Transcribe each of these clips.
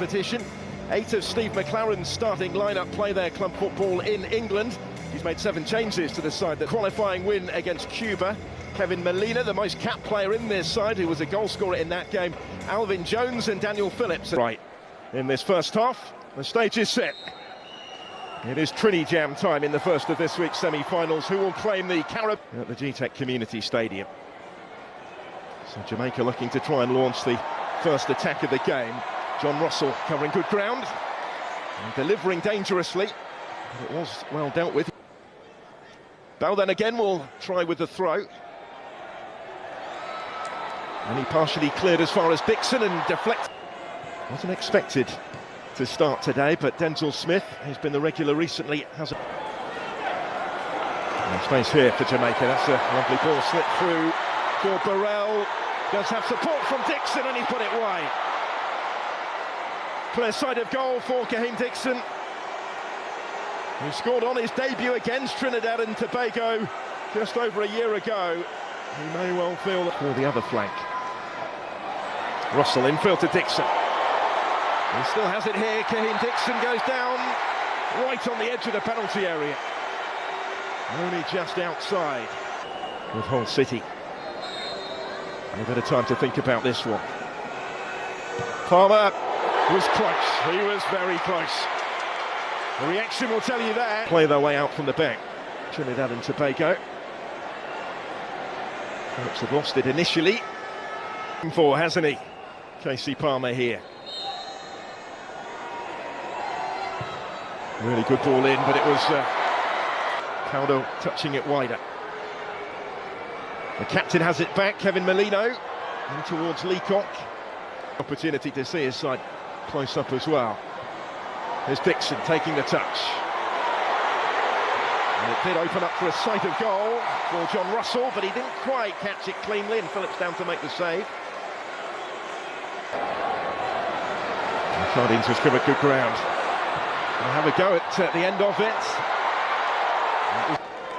Competition. 8 of Steve McLaren's starting lineup play their club football in England. He's made 7 changes to the side. The qualifying win against Cuba. Kevin Molina, the most capped player in this side, who was a goal scorer in that game. Alvin Jones and Daniel Phillips. Right, in this first half, the stage is set. It is Trinidad time in the first of this week's semi-finals. Who will claim the Carib at the GTEC Community Stadium? So Jamaica looking to try and launch the first attack of the game. John Russell covering good ground and delivering dangerously, but it was well dealt with. Bell then again will try with the throw, and he partially cleared as far as Dixon and deflected. Wasn't expected to start today, but Denzel Smith, who's been the regular recently, has a space here for Jamaica. That's a lovely ball slip through for Burrell. Does have support from Dixon, and he put it wide. Clear side of goal for Kaheem Dixon, who scored on his debut against Trinidad and Tobago just over a year ago. He may well feel that for the other flank. Russell infield to Dixon. He still has it here. Kaheem Dixon goes down right on the edge of the penalty area. Only just outside with Hull City. A bit of time to think about this one. Palmer was close. He was very close. The reaction will tell you that. Play their way out from the back. Trinidad and Tobago. Phillips had lost it initially. For, hasn't he? Casey Palmer here. Really good ball in, but it was Caldo touching it wider. The captain has it back, Kevin Molino, in towards Leacock. Opportunity to see his side close up as well. There's Dixon taking the touch. And it did open up for a sight of goal for John Russell, but he didn't quite catch it cleanly, and Phillips down to make the save. Sardines has covered good ground. We'll have a go at the end of it.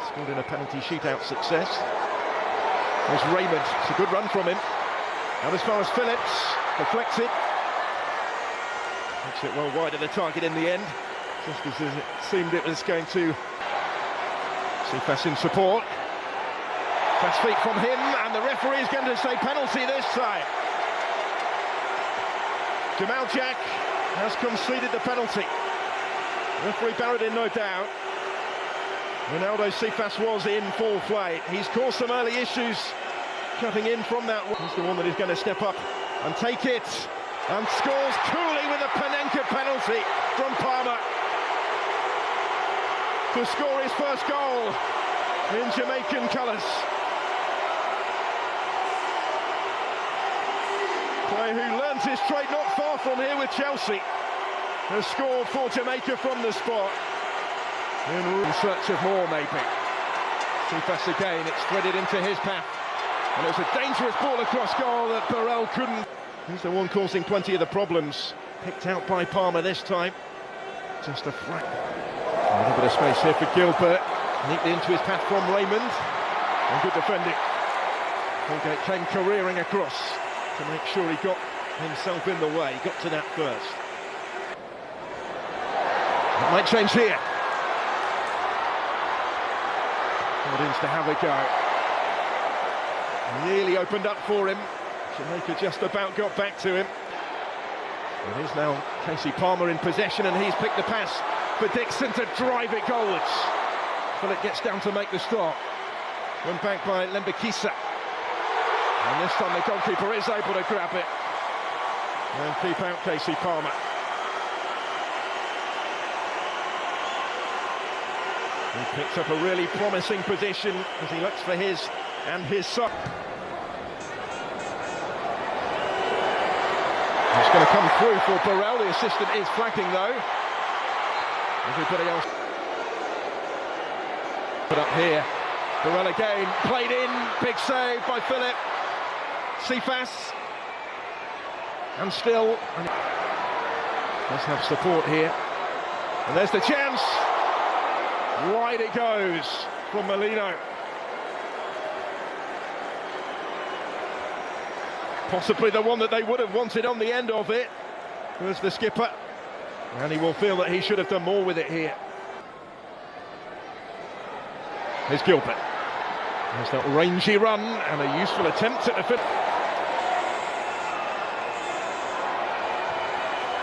Scored in a penalty shootout success. There's Raymond. It's a good run from him. Out as far as Phillips. Deflects it. Makes it well wide of the target in the end. Just as it seemed it was going to. Cephas in support. Fast feet from him, and the referee is going to say penalty this time. Jamal Jack has conceded the penalty. Referee buried in, no doubt. Ronaldo Cephas was in full play. He's caused some early issues cutting in from that one. He's the one that is going to step up and take it, and scores coolly with a Panenka penalty from Palmer to score his first goal in Jamaican colours. Player who learns his trade not far from here with Chelsea has scored for Jamaica from the spot. In search of more, maybe. Cephas again, it's threaded into his path. And it was a dangerous ball across goal that Burrell couldn't. He's the one causing plenty of the problems. Picked out by Palmer this time. Just a flat. A little bit of space here for Gilbert. Neatly into his path from Raymond. And good defending. Holgate came careering across to make sure he got himself in the way. He got to that first. It might change here. Sardines to have a go. Nearly opened up for him. Jamaica just about got back to him. It is now Casey Palmer in possession, and he's picked the pass for Dixon to drive it goalwards. Philip gets down to make the stop. Went back by Lembekisa. And this time the goalkeeper is able to grab it and keep out Casey Palmer. He picks up a really promising position as he looks for his and his side. It's going to come through for Burrell. The assistant is flagging though. Everybody else put up here. Burrell again, played in, big save by Philip. Cephas, and still does have support here. And there's the chance. Wide it goes from Molino. Possibly the one that they would have wanted on the end of it. was the skipper, and he will feel that he should have done more with it here. Here's Gilbert. There's that rangy run and a useful attempt at the finish.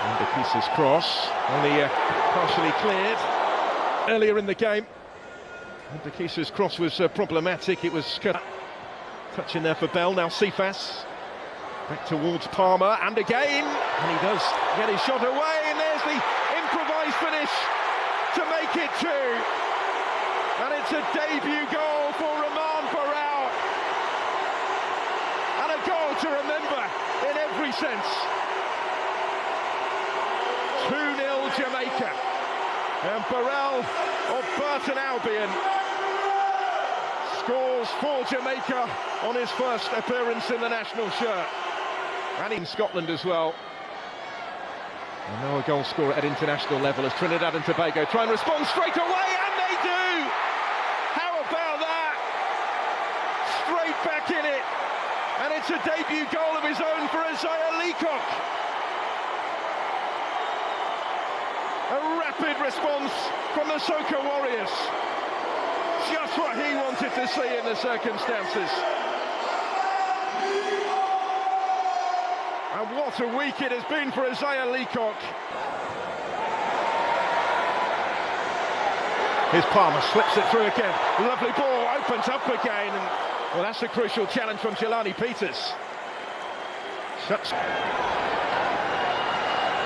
And the Keese's cross, only partially cleared earlier in the game. And the Keese's cross was problematic. It was touch in there for Bell. Now Cephas back towards Palmer, and again, and he does get his shot away, and there's the improvised finish to make it two. And it's a debut goal for Roman Barral, and a goal to remember in every sense. 2-0 Jamaica, and Barral of Burton Albion scores for Jamaica on his first appearance in the national shirt, and in Scotland as well. And now a goal scorer at international level as Trinidad and Tobago try and respond straight away, and they do! How about that? Straight back in it, and it's a debut goal of his own for Isaiah Leacock. A rapid response from the Soca Warriors. Just what he wanted to see in the circumstances. And what a week it has been for Isaiah Leacock. Here's Palmer, slips it through again. Lovely ball, opens up again. And, well, that's a crucial challenge from Jelani Peters. Shuts.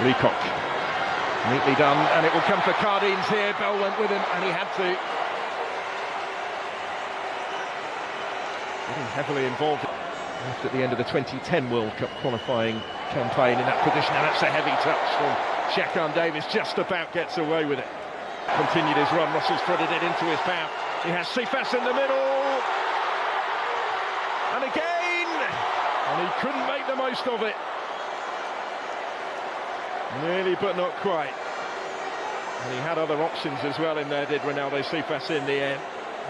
Leacock. Neatly done, and it will come for Cardines here. Bell went with him, and he had to. Getting heavily involved after the end of the 2010 World Cup qualifying campaign in that position, and that's a heavy touch from Shakan Davis, just about gets away with it. Continued his run, Russell's threaded it into his path. He has Cephas in the middle, and again, and he couldn't make the most of it. Nearly, but not quite. And he had other options as well in there, did Ronaldo Cephas in the end,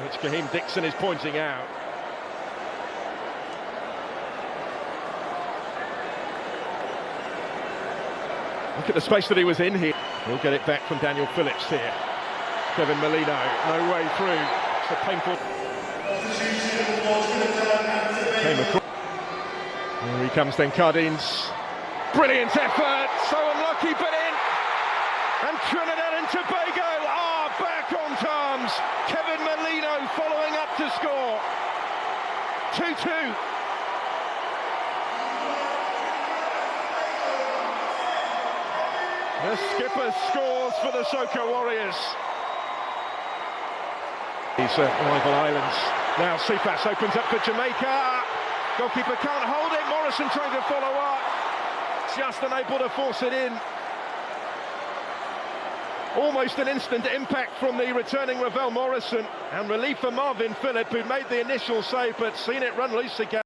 which Kaheem Dixon is pointing out. Look at the space that he was in here. He'll get it back from Daniel Phillips here. Kevin Molino, no way through. It's a painful... Came across. Here he comes then, Cardines. Brilliant effort, so unlucky but in. And Trinidad and Tobago are back on terms. Kevin Molino following up to score. 2-2. The skipper scores for the Soca Warriors. These rival islands. Now Cephas opens up for Jamaica. Goalkeeper can't hold it. Morrison trying to follow up. Just unable to force it in. Almost an instant impact from the returning Ravel Morrison, and relief for Marvin Phillip, who made the initial save but seen it run loose again.